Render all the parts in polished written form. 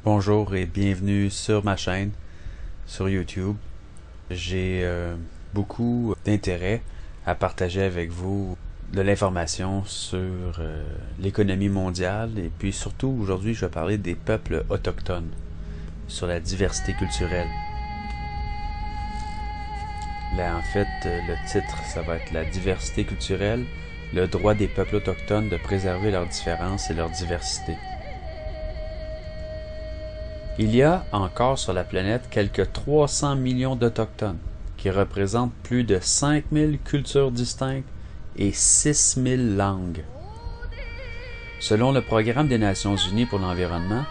Bonjour et bienvenue sur ma chaîne, sur YouTube. J'ai beaucoup d'intérêt à partager avec vous de l'information sur l'économie mondiale et puis surtout aujourd'hui je vais parler des peuples autochtones, sur la diversité culturelle. Là en fait le titre ça va être la diversité culturelle, le droit des peuples autochtones de préserver leurs différences et leur diversité. Il y a encore sur la planète quelques 300 millions d'Autochtones, qui représentent plus de 5000 cultures distinctes et 6000 langues. Selon le Programme des Nations Unies pour l'environnement,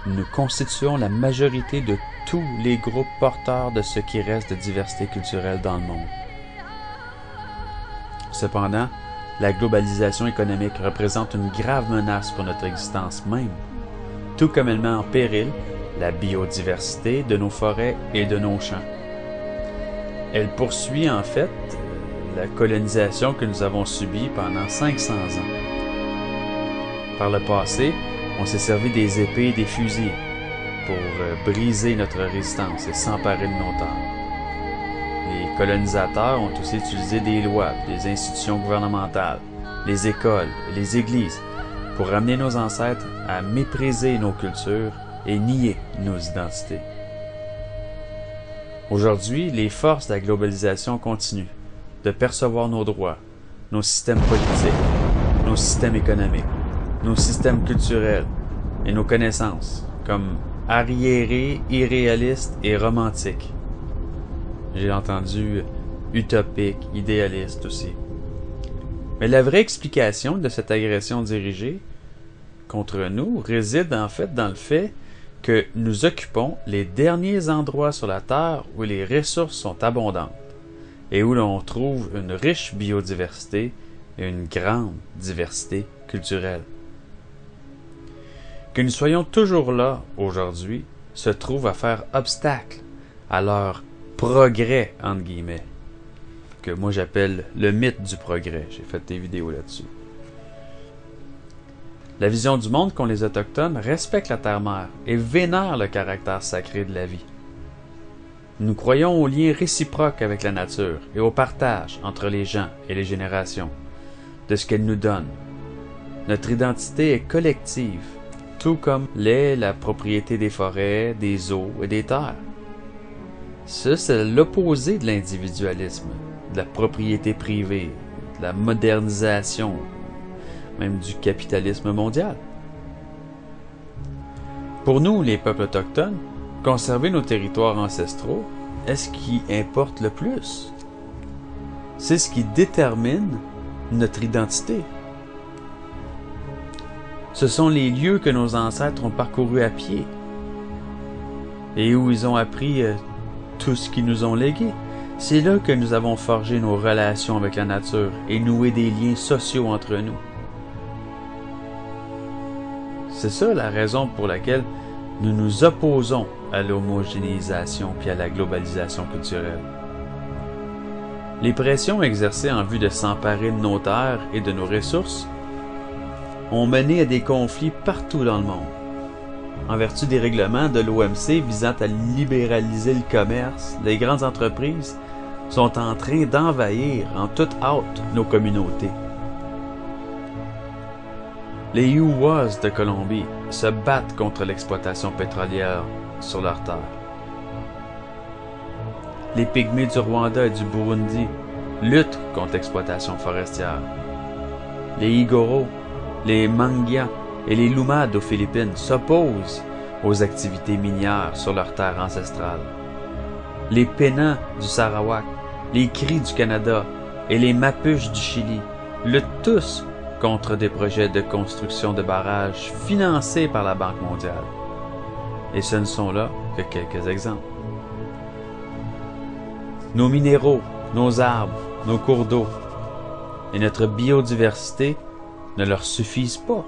nous constituons la majorité de tous les groupes porteurs de ce qui reste de diversité culturelle dans le monde. Cependant, la globalisation économique représente une grave menace pour notre existence même, tout comme elle met en péril la biodiversité de nos forêts et de nos champs. Elle poursuit en fait la colonisation que nous avons subie pendant 500 ans. Par le passé, on s'est servi des épées et des fusils pour briser notre résistance et s'emparer de nos terres. Les colonisateurs ont aussi utilisé des lois, des institutions gouvernementales, les écoles et les églises pour ramener nos ancêtres à mépriser nos cultures et nier nos identités. Aujourd'hui, les forces de la globalisation continuent de percevoir nos droits, nos systèmes politiques, nos systèmes économiques, nos systèmes culturels et nos connaissances comme arriérés, irréalistes et romantiques. J'ai entendu utopique, idéaliste aussi. Mais la vraie explication de cette agression dirigée contre nous réside en fait dans le fait que nous occupons les derniers endroits sur la Terre où les ressources sont abondantes et où l'on trouve une riche biodiversité et une grande diversité culturelle. Que nous soyons toujours là aujourd'hui se trouve à faire obstacle à leur progrès entre guillemets, que moi j'appelle le mythe du progrès. J'ai fait des vidéos là-dessus. La vision du monde qu'ont les Autochtones respecte la terre-mère et vénère le caractère sacré de la vie. Nous croyons au lien réciproque avec la nature et au partage entre les gens et les générations de ce qu'elle nous donne. Notre identité est collective, tout comme l'est la propriété des forêts, des eaux et des terres. Ça, c'est l'opposé de l'individualisme, de la propriété privée, de la modernisation, même du capitalisme mondial. Pour nous, les peuples autochtones, conserver nos territoires ancestraux est ce qui importe le plus. C'est ce qui détermine notre identité. Ce sont les lieux que nos ancêtres ont parcourus à pied et où ils ont appris tout ce qu'ils nous ont légué. C'est là que nous avons forgé nos relations avec la nature et noué des liens sociaux entre nous. C'est ça la raison pour laquelle nous nous opposons à l'homogénéisation puis à la globalisation culturelle. Les pressions exercées en vue de s'emparer de nos terres et de nos ressources ont mené à des conflits partout dans le monde. En vertu des règlements de l'OMC visant à libéraliser le commerce, les grandes entreprises sont en train d'envahir en toute hâte nos communautés. Les Iuwas de Colombie se battent contre l'exploitation pétrolière sur leurs terres. Les Pygmées du Rwanda et du Burundi luttent contre l'exploitation forestière. Les Igorot, les Mangyas et les Lumad aux Philippines s'opposent aux activités minières sur leurs terres ancestrales. Les Pénans du Sarawak, les Cris du Canada et les Mapuches du Chili luttent tous contre des projets de construction de barrages financés par la Banque mondiale. Et ce ne sont là que quelques exemples. Nos minéraux, nos arbres, nos cours d'eau et notre biodiversité ne leur suffisent pas.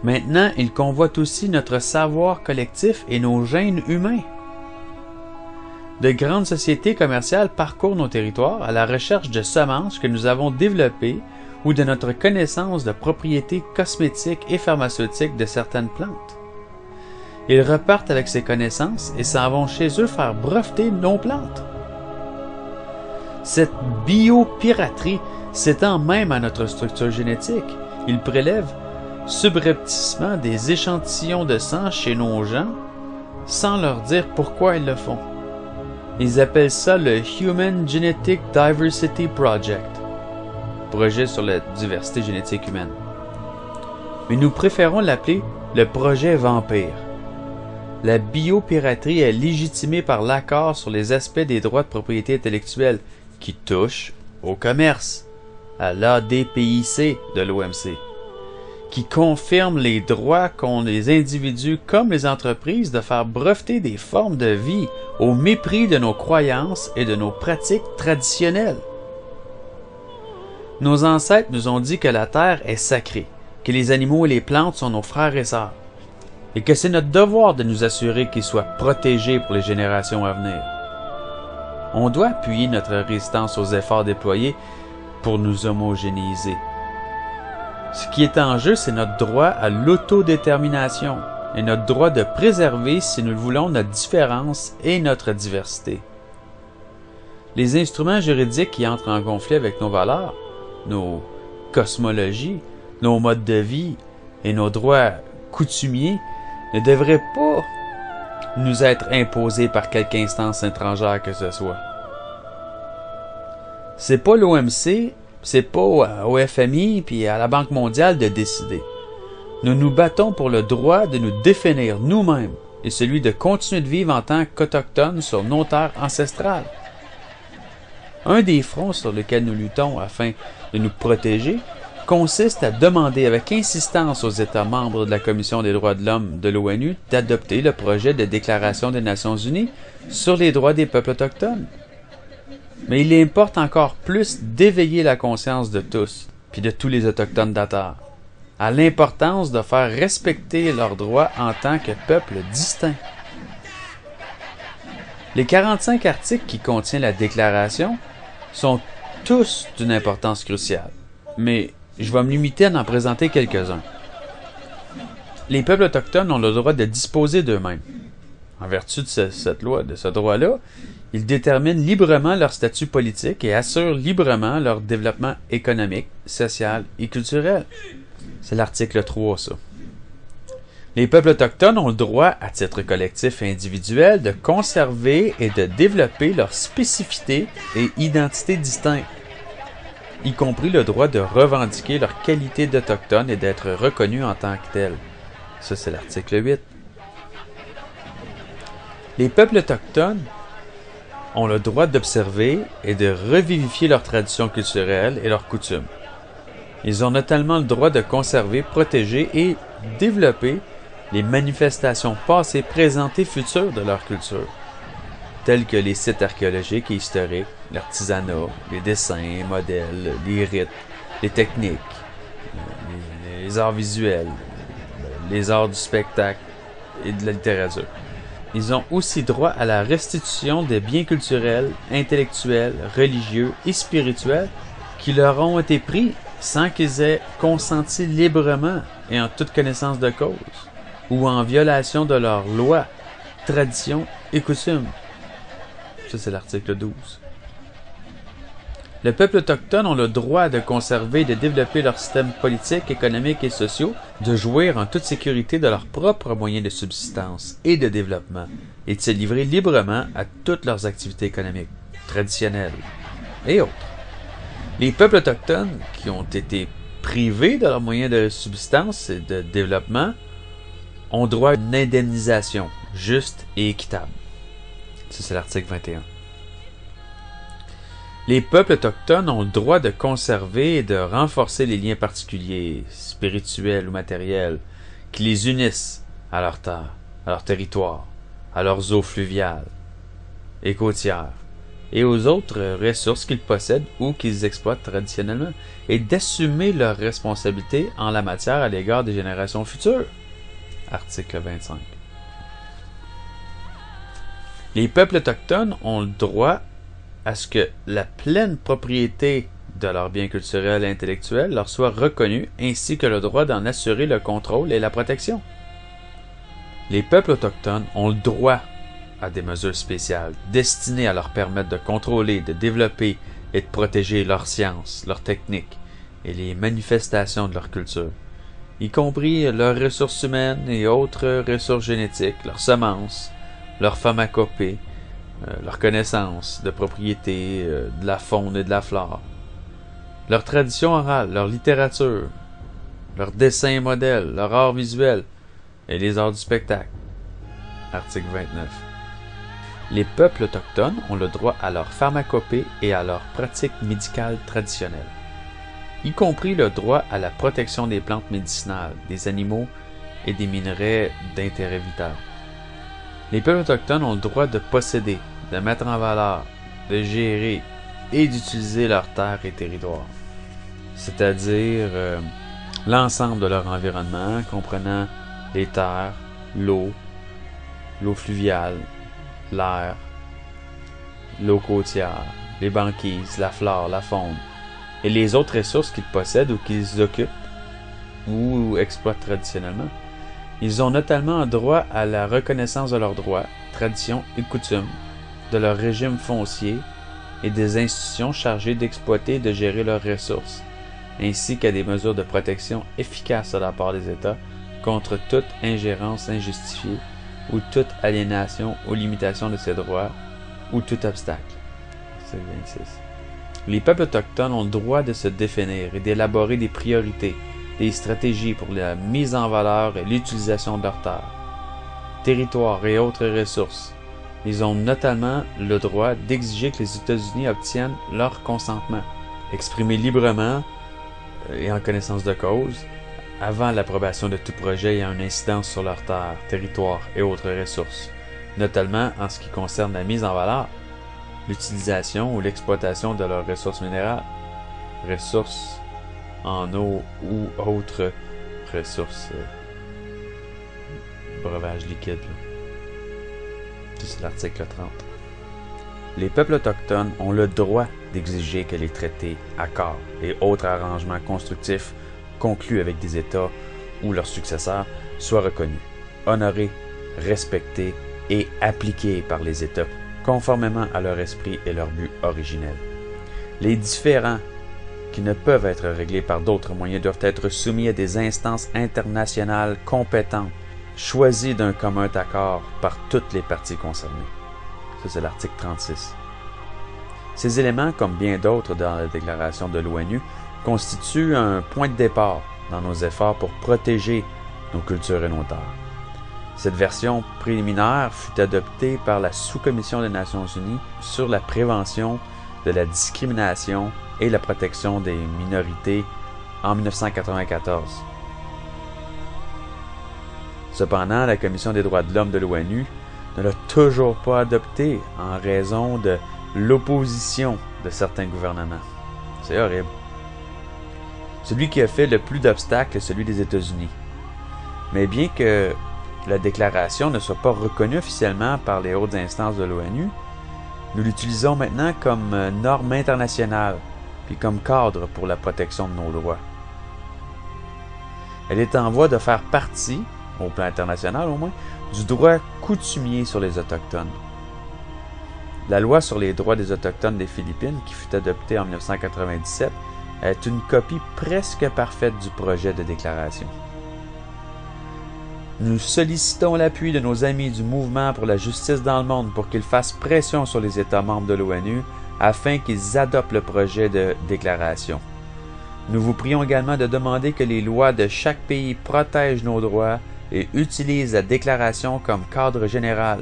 Maintenant, ils convoitent aussi notre savoir collectif et nos gènes humains. De grandes sociétés commerciales parcourent nos territoires à la recherche de semences que nous avons développées ou de notre connaissance de propriétés cosmétiques et pharmaceutiques de certaines plantes. Ils repartent avec ces connaissances et s'en vont chez eux faire breveter nos plantes. Cette biopiraterie s'étend même à notre structure génétique. Ils prélèvent subrepticement des échantillons de sang chez nos gens sans leur dire pourquoi ils le font. Ils appellent ça le Human Genetic Diversity Project, projet sur la diversité génétique humaine. Mais nous préférons l'appeler le projet Vampire. La biopiraterie est légitimée par l'accord sur les aspects des droits de propriété intellectuelle qui touchent au commerce, à l'ADPIC de l'OMC, qui confirme les droits qu'ont les individus comme les entreprises de faire breveter des formes de vie au mépris de nos croyances et de nos pratiques traditionnelles. Nos ancêtres nous ont dit que la terre est sacrée, que les animaux et les plantes sont nos frères et sœurs, et que c'est notre devoir de nous assurer qu'ils soient protégés pour les générations à venir. On doit appuyer notre résistance aux efforts déployés pour nous homogénéiser. Ce qui est en jeu, c'est notre droit à l'autodétermination et notre droit de préserver, si nous le voulons, notre différence et notre diversité. Les instruments juridiques qui entrent en conflit avec nos valeurs, nos cosmologies, nos modes de vie et nos droits coutumiers ne devraient pas nous être imposés par quelque instance étrangère que ce soit. C'est pas l'OMC, c'est pas au FMI puis à la Banque mondiale de décider. Nous nous battons pour le droit de nous définir nous-mêmes et celui de continuer de vivre en tant qu'autochtones sur nos terres ancestrales. Un des fronts sur lesquels nous luttons afin de nous protéger consiste à demander avec insistance aux États membres de la Commission des droits de l'homme de l'ONU d'adopter le projet de déclaration des Nations unies sur les droits des peuples autochtones. Mais il importe encore plus d'éveiller la conscience de tous, puis de tous les autochtones de la Terre, à l'importance de faire respecter leurs droits en tant que peuple distinct. Les 45 articles qui contiennent la déclaration sont tous d'une importance cruciale, mais je vais me limiter à en présenter quelques-uns. Les peuples autochtones ont le droit de disposer d'eux-mêmes. En vertu de cette loi, de ce droit-là, ils déterminent librement leur statut politique et assurent librement leur développement économique, social et culturel. C'est l'article 3, ça. Les peuples autochtones ont le droit, à titre collectif et individuel, de conserver et de développer leur spécificité et identité distincte, y compris le droit de revendiquer leur qualité d'autochtone et d'être reconnus en tant que tels. Ça, c'est l'article 8. Les peuples autochtones ont le droit d'observer et de revivifier leurs traditions culturelles et leurs coutumes. Ils ont notamment le droit de conserver, protéger et développer les manifestations passées, présentes et futures de leur culture, tels que les sites archéologiques et historiques, l'artisanat, les dessins, les modèles, les rites, les techniques, les arts visuels, les arts du spectacle et de la littérature. Ils ont aussi droit à la restitution des biens culturels, intellectuels, religieux et spirituels qui leur ont été pris sans qu'ils aient consenti librement et en toute connaissance de cause, ou en violation de leurs lois, traditions et coutumes. Ça, c'est l'article 12. Le peuple autochtone ont le droit de conserver et de développer leurs systèmes politiques, économiques et sociaux, de jouir en toute sécurité de leurs propres moyens de subsistance et de développement, et de se livrer librement à toutes leurs activités économiques, traditionnelles et autres. Les peuples autochtones qui ont été privés de leurs moyens de subsistance et de développement ont droit à une indemnisation juste et équitable. Ça, c'est l'article 21. Les peuples autochtones ont le droit de conserver et de renforcer les liens particuliers, spirituels ou matériels, qui les unissent à leur terre, à leur territoire, à leurs eaux fluviales et côtières, et aux autres ressources qu'ils possèdent ou qu'ils exploitent traditionnellement, et d'assumer leurs responsabilités en la matière à l'égard des générations futures. Article 25. Les peuples autochtones ont le droit à ce que la pleine propriété de leurs biens culturels et intellectuels leur soit reconnue, ainsi que le droit d'en assurer le contrôle et la protection. Les peuples autochtones ont le droit à des mesures spéciales destinées à leur permettre de contrôler, de développer et de protéger leurs sciences, leurs techniques et les manifestations de leur culture, y compris leurs ressources humaines et autres ressources génétiques, leurs semences, leurs pharmacopées, leurs connaissances de propriétés, de la faune et de la flore, leur tradition orale, leur littérature, leurs dessins et modèles, leur art visuel et les arts du spectacle. Article 29. Les peuples autochtones ont le droit à leur pharmacopée et à leurs pratiques médicales traditionnelles, y compris le droit à la protection des plantes médicinales, des animaux et des minerais d'intérêt vital. Les peuples autochtones ont le droit de posséder, de mettre en valeur, de gérer et d'utiliser leurs terres et territoires, c'est-à-dire l'ensemble de leur environnement comprenant les terres, l'eau fluviale, l'air, l'eau côtière, les banquises, la flore, la faune et les autres ressources qu'ils possèdent ou qu'ils occupent ou exploitent traditionnellement. Ils ont notamment droit à la reconnaissance de leurs droits, traditions et coutumes, de leur régime foncier et des institutions chargées d'exploiter et de gérer leurs ressources, ainsi qu'à des mesures de protection efficaces de la part des États contre toute ingérence injustifiée ou toute aliénation ou limitation de ces droits ou tout obstacle. C'est 26. Les peuples autochtones ont le droit de se définir et d'élaborer des priorités, des stratégies pour la mise en valeur et l'utilisation de leurs terres, territoires et autres ressources. Ils ont notamment le droit d'exiger que les États-Unis obtiennent leur consentement, exprimé librement et en connaissance de cause, avant l'approbation de tout projet ayant une incidence sur leurs terres, territoires et autres ressources, notamment en ce qui concerne la mise en valeur, l'utilisation ou l'exploitation de leurs ressources minérales, ressources en eau ou autres ressources, breuvages liquides. C'est l'article 30. Les peuples autochtones ont le droit d'exiger que les traités, accords et autres arrangements constructifs conclus avec des États ou leurs successeurs soient reconnus, honorés, respectés et appliqués par les États conformément à leur esprit et leur but originel. Les différends qui ne peuvent être réglés par d'autres moyens doivent être soumis à des instances internationales compétentes, choisies d'un commun accord par toutes les parties concernées. Ça, c'est l'article 36. Ces éléments, comme bien d'autres dans la déclaration de l'ONU, constituent un point de départ dans nos efforts pour protéger nos cultures et nos terres. Cette version préliminaire fut adoptée par la Sous-Commission des Nations Unies sur la prévention de la discrimination et la protection des minorités en 1994. Cependant, la Commission des droits de l'homme de l'ONU ne l'a toujours pas adoptée en raison de l'opposition de certains gouvernements. C'est horrible. Celui qui a fait le plus d'obstacles est celui des États-Unis. Mais bien que la déclaration ne soit pas reconnue officiellement par les hautes instances de l'ONU, nous l'utilisons maintenant comme norme internationale, puis comme cadre pour la protection de nos droits. Elle est en voie de faire partie, au plan international au moins, du droit coutumier sur les Autochtones. La loi sur les droits des Autochtones des Philippines, qui fut adoptée en 1997, est une copie presque parfaite du projet de déclaration. Nous sollicitons l'appui de nos amis du Mouvement pour la justice dans le monde pour qu'ils fassent pression sur les États membres de l'ONU afin qu'ils adoptent le projet de déclaration. Nous vous prions également de demander que les lois de chaque pays protègent nos droits et utilisent la déclaration comme cadre général.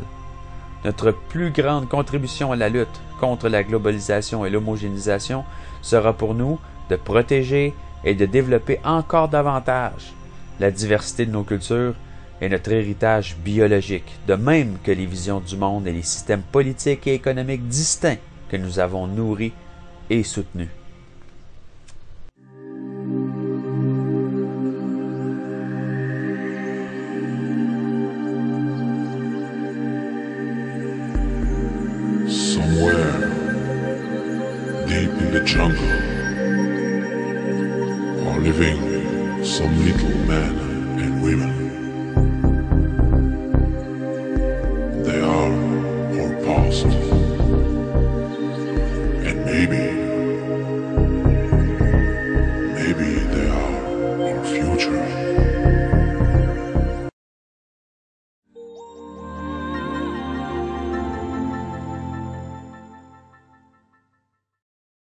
Notre plus grande contribution à la lutte contre la globalisation et l'homogénéisation sera pour nous de protéger et de développer encore davantage la diversité de nos cultures et notre héritage biologique, de même que les visions du monde et les systèmes politiques et économiques distincts que nous avons nourris et soutenus. Somewhere deep in the jungle are living some little men and women.